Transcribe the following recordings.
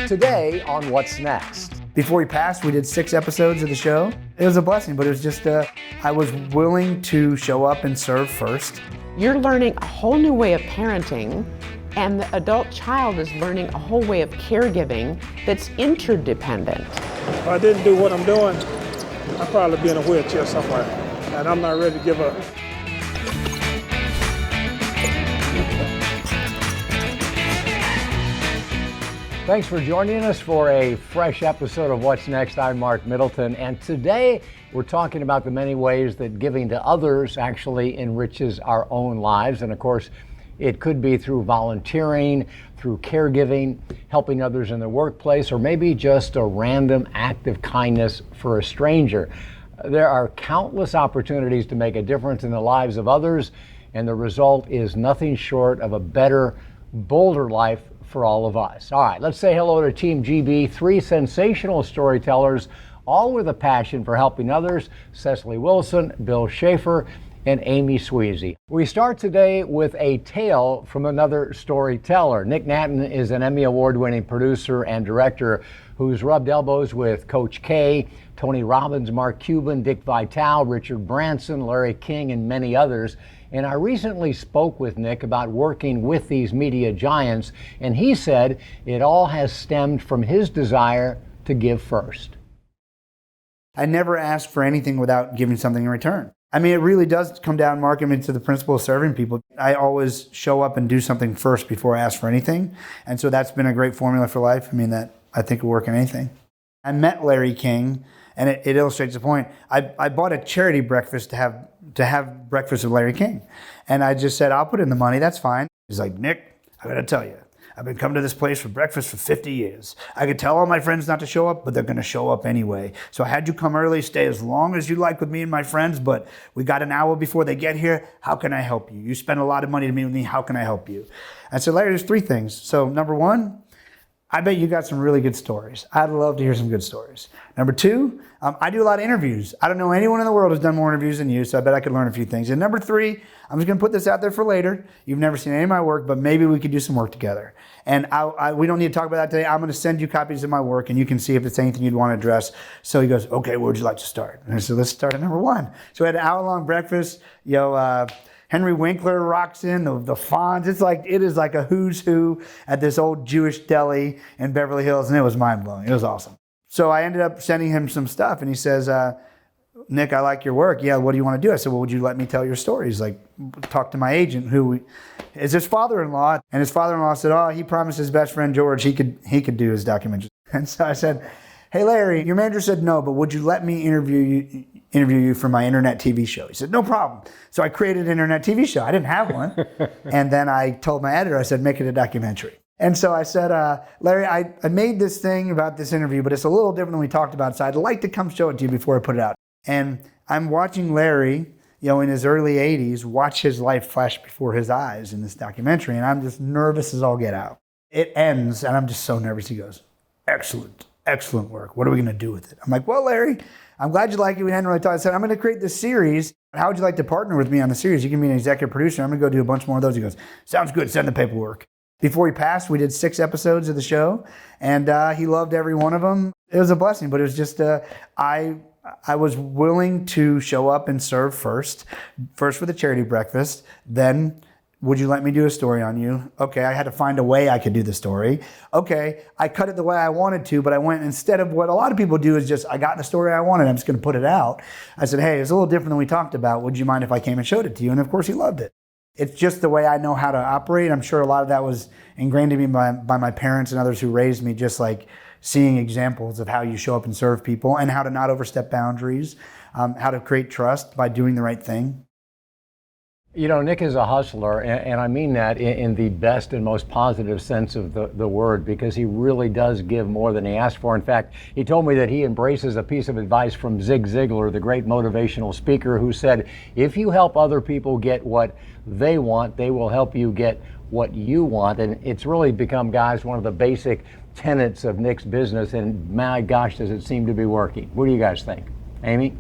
Today on What's Next. Before he passed, we did 6 episodes of the show. It was a blessing, but it was just, I was willing to show up and serve first. You're learning a whole new way of parenting, and the adult child is learning a whole way of caregiving that's interdependent. If I didn't do what I'm doing, I'd probably be in a wheelchair somewhere, and I'm not ready to give up. Thanks for joining us for a fresh episode of What's Next. I'm Mark Middleton, and today we're talking about the many ways that giving to others actually enriches our own lives. And of course, it could be through volunteering, through caregiving, helping others in the workplace, or maybe just a random act of kindness for a stranger. There are countless opportunities to make a difference in the lives of others, and the result is nothing short of a better, bolder life for all of us. All right, let's say hello to Team GB, 3 sensational storytellers, all with a passion for helping others: Cecily Wilson, Bill Schaefer, and Amy Sweezy. We start today with a tale from another storyteller. Nick Nanton is an Emmy Award-winning producer and director who's rubbed elbows with Coach K, Tony Robbins, Mark Cuban, Dick Vitale, Richard Branson, Larry King, and many others. And I recently spoke with Nick about working with these media giants, and he said it all has stemmed from his desire to give first. I never ask for anything without giving something in return. I mean, it really does come down, Mark, to the principle of serving people. I always show up and do something first before I ask for anything. And so that's been a great formula for life. That I think will work in anything. I met Larry King, and it illustrates the point. I bought a charity breakfast to have breakfast with Larry King. And I just said, I'll put in the money, that's fine. He's like, Nick, I gotta tell you, I've been coming to this place for breakfast for 50 years. I could tell all my friends not to show up, but they're gonna show up anyway. So I had you come early, stay as long as you like with me and my friends, but we got an hour before they get here. How can I help you? You spend a lot of money to meet with me, how can I help you? I said, Larry, there's 3 things. So number 1, I bet you got some really good stories. I'd love to hear some good stories. Number 2, I do a lot of interviews. I don't know anyone in the world who's done more interviews than you, so I bet I could learn a few things. And number 3, I'm just gonna put this out there for later. You've never seen any of my work, but maybe we could do some work together. And we don't need to talk about that today. I'm gonna send you copies of my work, and you can see if it's anything you'd want to address. So he goes, okay, where would you like to start? And I said, let's start at number 1. So we had an hour-long breakfast. Henry Winkler rocks in, the Fonz. It is like a who's who at this old Jewish deli in Beverly Hills, and it was mind-blowing. It was awesome. So I ended up sending him some stuff, and he says, Nick, I like your work. Yeah, what do you want to do? I said, well, would you let me tell your story? He's like, talk to my agent, who is his father-in-law. And his father-in-law said, oh, he promised his best friend George he could do his documentary. And so I said, hey, Larry, your manager said no, but would you let me interview you for my internet TV show? He said, no problem. So I created an internet TV show. I didn't have one. And then I told my editor, I said, make it a documentary. And so I said, Larry, I made this thing about this interview, but it's a little different than we talked about, so I'd like to come show it to you before I put it out. And I'm watching Larry, in his early 80s, watch his life flash before his eyes in this documentary, and I'm just nervous as all get out. It ends, and I'm just so nervous. He goes, excellent work. What are we going to do with it? I'm like, well, Larry, I'm glad you like it. We hadn't really talked. I said, I'm going to create this series. How would you like to partner with me on the series? You can be an executive producer. I'm going to go do a bunch more of those. He goes, sounds good. Send the paperwork. Before he passed, we did 6 episodes of the show, and he loved every one of them. It was a blessing, but it was just, I was willing to show up and serve first for the charity breakfast. Then, would you let me do a story on you? Okay, I had to find a way I could do the story. Okay, I cut it the way I wanted to, but I went, instead of what a lot of people do is just, I got the story I wanted, I'm just gonna put it out. I said, hey, it's a little different than we talked about. Would you mind if I came and showed it to you? And of course he loved it. It's just the way I know how to operate. I'm sure a lot of that was ingrained in me by my parents and others who raised me, just like seeing examples of how you show up and serve people and how to not overstep boundaries, how to create trust by doing the right thing. Nick is a hustler, and I mean that in the best and most positive sense of the word, because he really does give more than he asked for. In fact, he told me that he embraces a piece of advice from Zig Ziglar, the great motivational speaker, who said, if you help other people get what they want, they will help you get what you want. And it's really become, guys, one of the basic tenets of Nick's business, and my gosh, does it seem to be working. What do you guys think? Amy?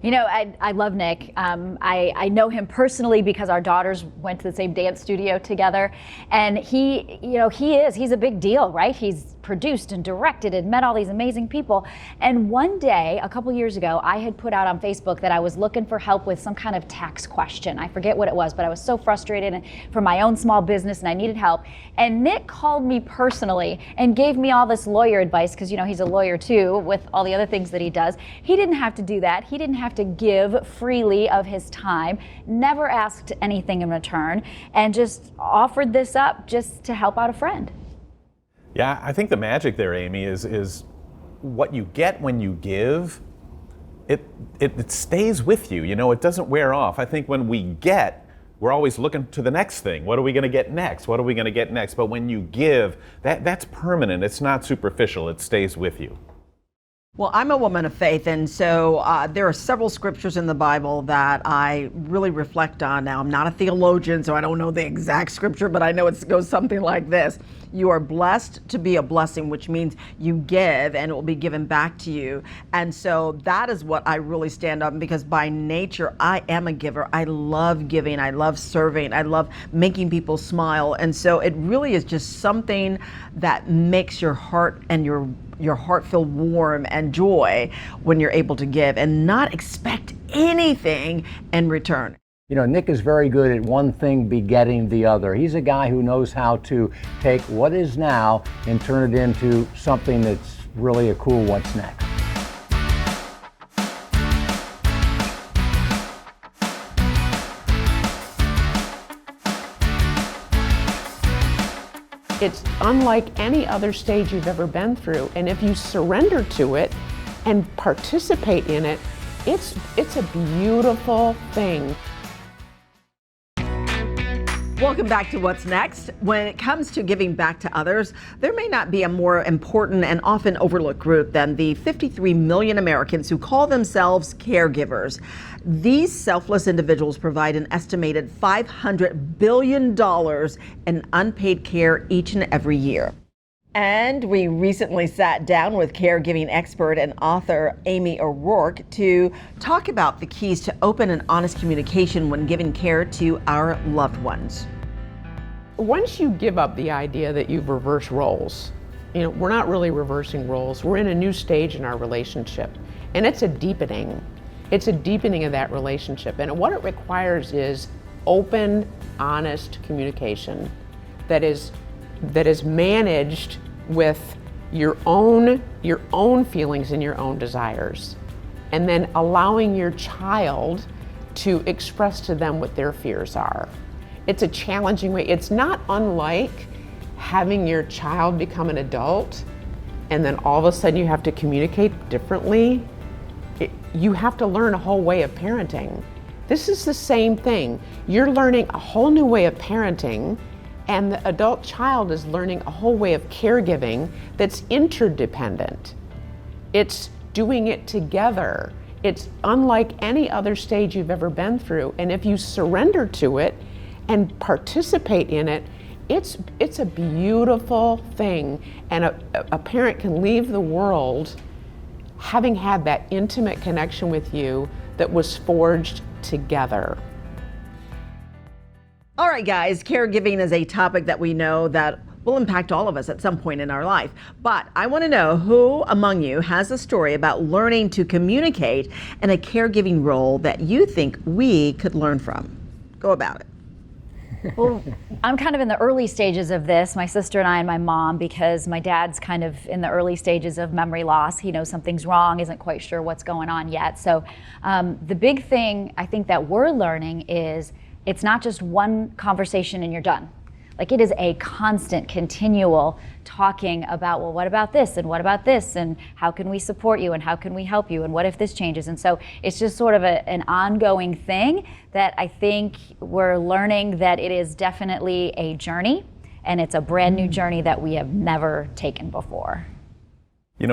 I love Nick. I know him personally because our daughters went to the same dance studio together, and he's a big deal, right? He's produced and directed and met all these amazing people. And one day, a couple years ago, I had put out on Facebook that I was looking for help with some kind of tax question. I forget what it was, but I was so frustrated for my own small business and I needed help. And Nick called me personally and gave me all this lawyer advice, because he's a lawyer too with all the other things that he does. He didn't have to do that. He didn't have to give freely of his time, never asked anything in return, and just offered this up just to help out a friend. Yeah, I think the magic there, Amy, is what you get when you give, it stays with you. It doesn't wear off. I think when we get, we're always looking to the next thing. What are we going to get next? What are we going to get next? But when you give, that's permanent. It's not superficial. It stays with you. Well, I'm a woman of faith, and so there are several scriptures in the Bible that I really reflect on. Now, I'm not a theologian, so I don't know the exact scripture, but I know it goes something like this. You are blessed to be a blessing, which means you give and it will be given back to you. And so that is what I really stand up, because by nature, I am a giver. I love giving. I love serving. I love making people smile. And so it really is just something that makes your heart and your heart feel warm and joy when you're able to give and not expect anything in return. Nick is very good at one thing begetting the other. He's a guy who knows how to take what is now and turn it into something that's really a cool what's next. It's unlike any other stage you've ever been through. And if you surrender to it and participate in it, it's a beautiful thing. Welcome back to What's Next. When it comes to giving back to others, there may not be a more important and often overlooked group than the 53 million Americans who call themselves caregivers. These selfless individuals provide an estimated $500 billion in unpaid care each and every year. And we recently sat down with caregiving expert and author Amy O'Rourke to talk about the keys to open and honest communication when giving care to our loved ones. Once you give up the idea that you've reversed roles, we're not really reversing roles. We're in a new stage in our relationship, and it's a deepening. It's a deepening of that relationship, and what it requires is open, honest communication that is managed with your own feelings and your own desires, and then allowing your child to express to them what their fears are. It's a challenging way. It's not unlike having your child become an adult and then all of a sudden you have to communicate differently. You have to learn a whole way of parenting. This is the same thing. You're learning a whole new way of parenting, and the adult child is learning a whole way of caregiving that's interdependent. It's doing it together. It's unlike any other stage you've ever been through. And if you surrender to it and participate in it, it's a beautiful thing. And a parent can leave the world having had that intimate connection with you that was forged together. All right, guys, caregiving is a topic that we know that will impact all of us at some point in our life. But I want to know who among you has a story about learning to communicate in a caregiving role that you think we could learn from. Go about it. Well, I'm kind of in the early stages of this, my sister and I and my mom, because my dad's kind of in the early stages of memory loss. He knows something's wrong, isn't quite sure what's going on yet. So the big thing I think that we're learning is it's not just one conversation and you're done. Like, it is a constant, continual talking about, well, what about this and what about this and how can we support you and how can we help you and what if this changes? And so it's just sort of an ongoing thing that I think we're learning that it is definitely a journey, and it's a brand new journey that we have never taken before.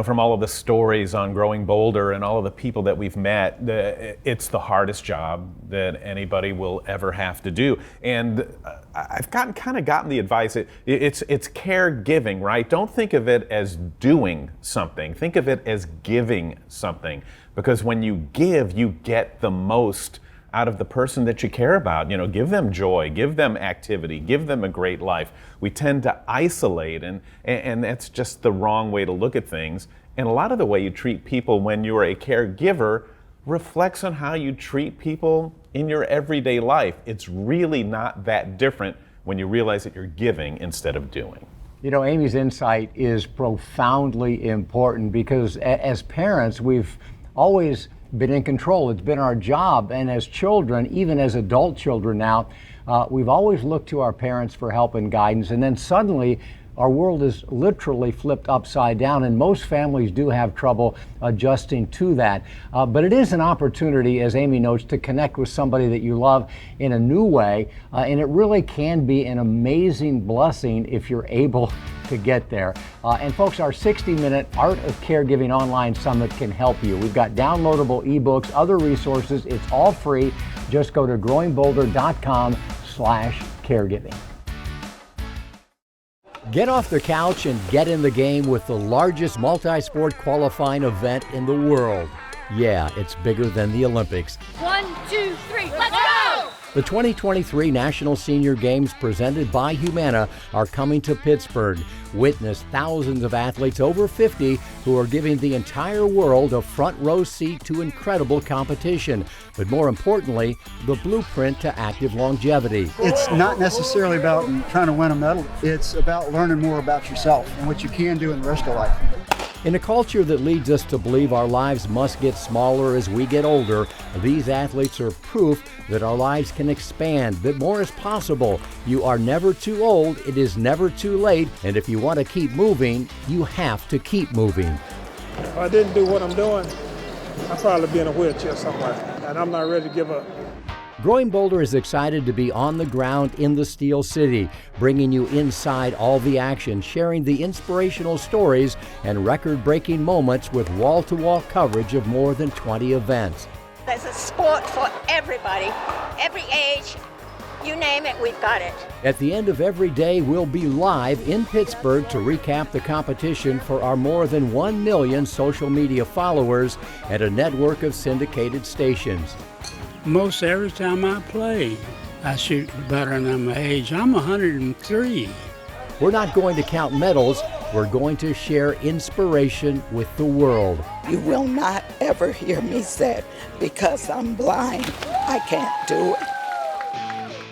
From all of the stories on Growing Bolder and all of the people that we've met, it's the hardest job that anybody will ever have to do. And I've gotten the advice, it's caregiving, right? Don't think of it as doing something. Think of it as giving something. Because when you give, you get the most out of the person that you care about. You know, give them joy, give them activity, give them a great life. We tend to isolate, and that's just the wrong way to look at things. And a lot of the way you treat people when you're a caregiver reflects on how you treat people in your everyday life. It's really not that different when you realize that you're giving instead of doing. You know, Amy's insight is profoundly important because as parents, we've always been in control. It's been our job. And as children, even as adult children now, we've always looked to our parents for help and guidance. And then suddenly, our world is literally flipped upside down, and most families do have trouble adjusting to that. But it is an opportunity, as Amy notes, to connect with somebody that you love in a new way, and it really can be an amazing blessing if you're able to get there. And folks, our 60-minute Art of Caregiving Online Summit can help you. We've got downloadable ebooks, other resources. It's all free. Just go to growingbolder.com/caregiving. Get off the couch and get in the game with the largest multi-sport qualifying event in the world. Yeah, it's bigger than the Olympics. 1, 2, 3, let's go! The 2023 National Senior Games presented by Humana are coming to Pittsburgh. Witness thousands of athletes over 50 who are giving the entire world a front row seat to incredible competition. But more importantly, the blueprint to active longevity. It's not necessarily about trying to win a medal. It's about learning more about yourself and what you can do in the rest of life. In a culture that leads us to believe our lives must get smaller as we get older, these athletes are proof that our lives can expand, that more is possible. You are never too old, it is never too late, and if you want to keep moving, you have to keep moving. If I didn't do what I'm doing, I'd probably be in a wheelchair somewhere, and I'm not ready to give up. Growing Boulder is excited to be on the ground in the Steel City, bringing you inside all the action, sharing the inspirational stories and record-breaking moments with wall-to-wall coverage of more than 20 events. There's a sport for everybody, every age, you name it, we've got it. At the end of every day, we'll be live in Pittsburgh to recap the competition for our more than 1 million social media followers and a network of syndicated stations. Most every time I play, I shoot better than my age. I'm 103. We're not going to count medals, we're going to share inspiration with the world. You will not ever hear me say, because I'm blind, I can't do it.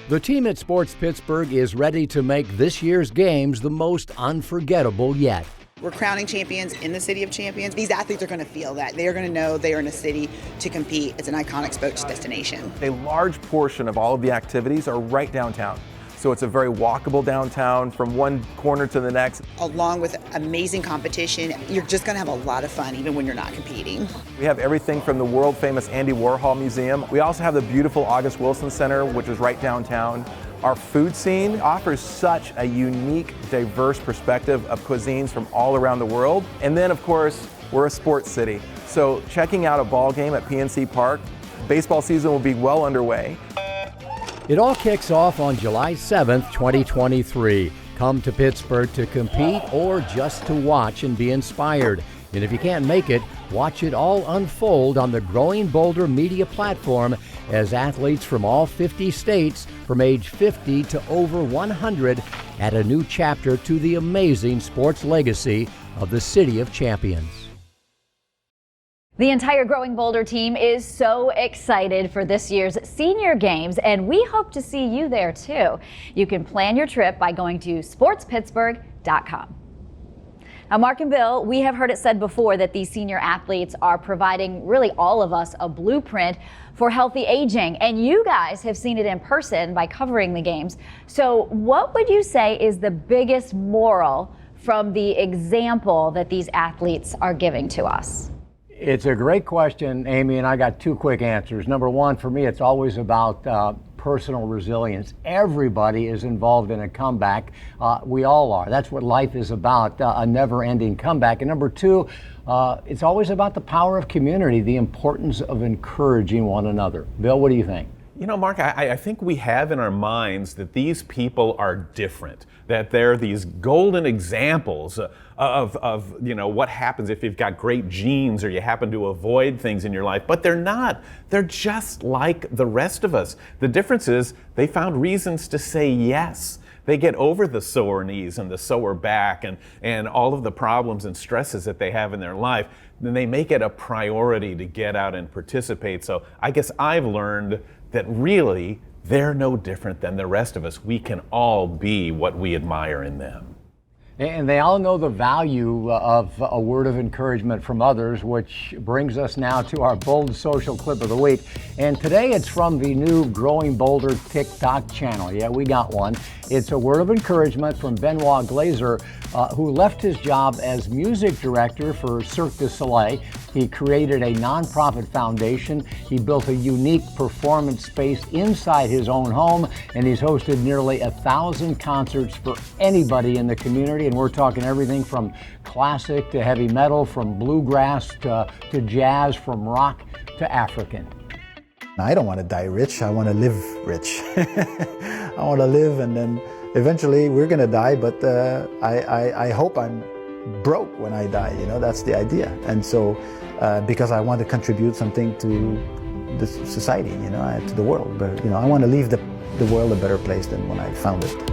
The team at Sports Pittsburgh is ready to make this year's games the most unforgettable yet. We're crowning champions in the city of champions. These athletes are going to feel that. They are going to know they are in a city to compete. It's an iconic sports destination. A large portion of all of the activities are right downtown. So it's a very walkable downtown from one corner to the next. Along with amazing competition, you're just going to have a lot of fun even when you're not competing. We have everything from the world famous Andy Warhol Museum. We also have the beautiful August Wilson Center, which is right downtown. Our food scene offers such a unique, diverse perspective of cuisines from all around the world. And then, of course, we're a sports city. So checking out a ball game at PNC Park, baseball season will be well underway. It all kicks off on July 7th, 2023. Come to Pittsburgh to compete or just to watch and be inspired. And if you can't make it, watch it all unfold on the Growing Boulder media platform as athletes from all 50 states, from age 50 to over 100, add a new chapter to the amazing sports legacy of the City of Champions. The entire Growing Boulder team is so excited for this year's Senior Games, and we hope to see you there too. You can plan your trip by going to sportspittsburgh.com. Now, Mark and Bill, we have heard it said before that these senior athletes are providing really all of us a blueprint for healthy aging, and you guys have seen it in person by covering the games. So what would you say is the biggest moral from the example that these athletes are giving to us? It's a great question, Amy, and I got two quick answers. Number one, for me, it's always about personal resilience. Everybody is involved in a comeback. We all are. That's what life is about, a never-ending comeback. And number two, it's always about the power of community, the importance of encouraging one another. Bill, what do you think? You know, Mark, I think we have in our minds that these people are different, that they're these golden examples of what happens if you've got great genes or you happen to avoid things in your life, but they're not. They're just like the rest of us. The difference is they found reasons to say yes. They get over the sore knees and the sore back and all of the problems and stresses that they have in their life. Then they make it a priority to get out and participate. So I guess I've learned that really they're no different than the rest of us. We can all be what we admire in them. And they all know the value of a word of encouragement from others, which brings us now to our Bold Social Clip of the Week. And today it's from the new Growing Bolder TikTok channel. Yeah, we got one. It's a word of encouragement from Benoit Glazer, who left his job as music director for Cirque du Soleil. He created a nonprofit foundation. He built a unique performance space inside his own home, and he's hosted nearly 1,000 concerts for anybody in the community. And we're talking everything from classic to heavy metal, from bluegrass to jazz, from rock to African. I don't want to die rich, I want to live rich. I want to live, and then eventually we're going to die, but I hope I'm broke when I die, that's the idea. And so, because I want to contribute something to the society, to the world. But, I want to leave the world a better place than when I found it.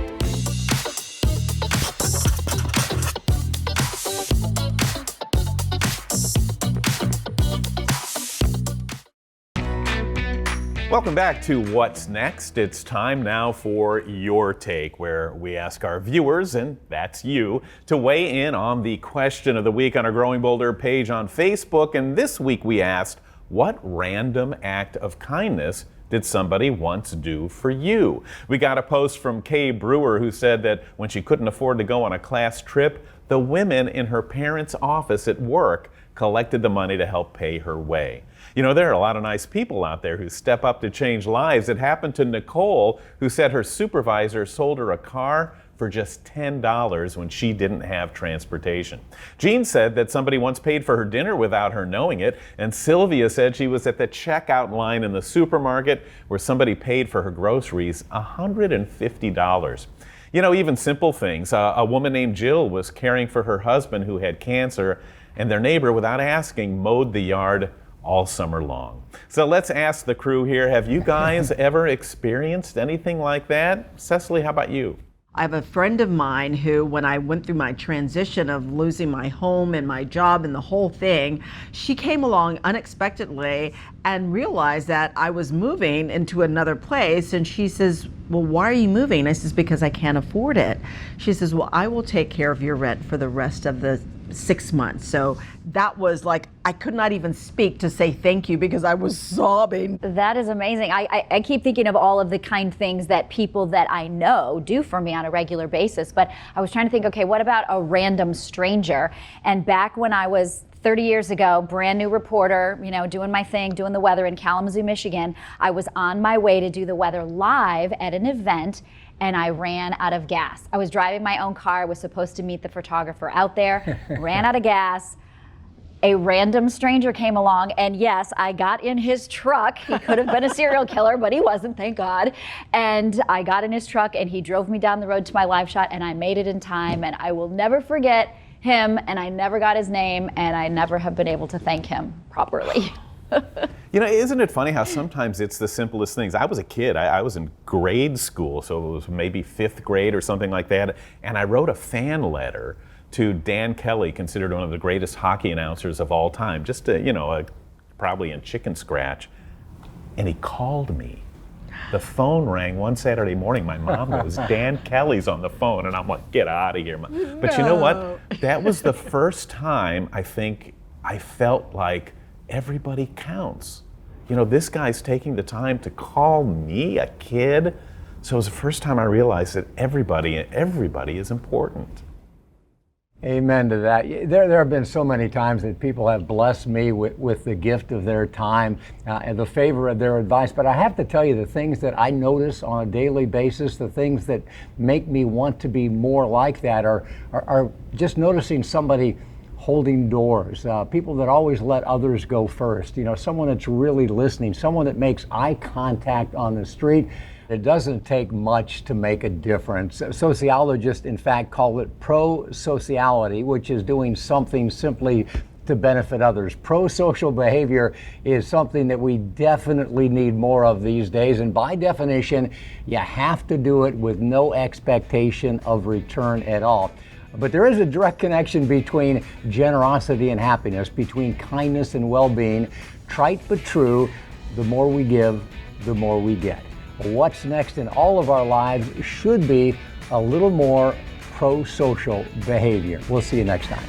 Welcome back to What's Next. It's time now for Your Take, where we ask our viewers, and that's you, to weigh in on the question of the week on our Growing Bolder page on Facebook. And this week we asked, what random act of kindness did somebody once do for you? We got a post from Kay Brewer, who said that when she couldn't afford to go on a class trip, the women in her parents' office at work collected the money to help pay her way. There are a lot of nice people out there who step up to change lives. It happened to Nicole, who said her supervisor sold her a car for just $10 when she didn't have transportation. Jean said that somebody once paid for her dinner without her knowing it, and Sylvia said she was at the checkout line in the supermarket where somebody paid for her groceries $150. Even simple things. A woman named Jill was caring for her husband who had cancer, and their neighbor, without asking, mowed the yard all summer long. So let's ask the crew here, have you guys ever experienced anything like that? Cecily, how about you? I have a friend of mine who, when I went through my transition of losing my home and my job and the whole thing, she came along unexpectedly and realized that I was moving into another place. And she says, well, why are you moving? I says, because I can't afford it. She says, well, I will take care of your rent for the rest of the 6 months. So that was like, I could not even speak to say thank you because I was sobbing. That is amazing. I keep thinking of all of the kind things that people that I know do for me on a regular basis, but I was trying to think, okay, what about a random stranger? And back when I was 30 years ago, brand new reporter, doing my thing, doing the weather in Kalamazoo, Michigan, I was on my way to do the weather live at an event, and I ran out of gas. I was driving my own car, was supposed to meet the photographer out there, ran out of gas. A random stranger came along, and yes, I got in his truck. He could have been a serial killer, but he wasn't, thank God. And I got in his truck, and he drove me down the road to my live shot, and I made it in time, and I will never forget him, and I never got his name, and I never have been able to thank him properly. Isn't it funny how sometimes it's the simplest things? I was a kid. I was in grade school, so it was maybe 5th grade or something like that, and I wrote a fan letter to Dan Kelly, considered one of the greatest hockey announcers of all time, just to, probably in chicken scratch, and he called me. The phone rang one Saturday morning. My mom goes, Dan Kelly's on the phone, and I'm like, get out of here. But you know what? That was the first time I think I felt like everybody counts. This guy's taking the time to call me, a kid. So it was the first time I realized that everybody is important. Amen to that. There have been so many times that people have blessed me with the gift of their time and the favor of their advice. But I have to tell you, the things that I notice on a daily basis, the things that make me want to be more like that are just noticing somebody holding doors, people that always let others go first, someone that's really listening, someone that makes eye contact on the street. It doesn't take much to make a difference. Sociologists, in fact, call it pro-sociality, which is doing something simply to benefit others. Pro-social behavior is something that we definitely need more of these days, and by definition, you have to do it with no expectation of return at all. But there is a direct connection between generosity and happiness, between kindness and well-being. Trite but true, the more we give, the more we get. What's next in all of our lives should be a little more pro-social behavior. We'll see you next time.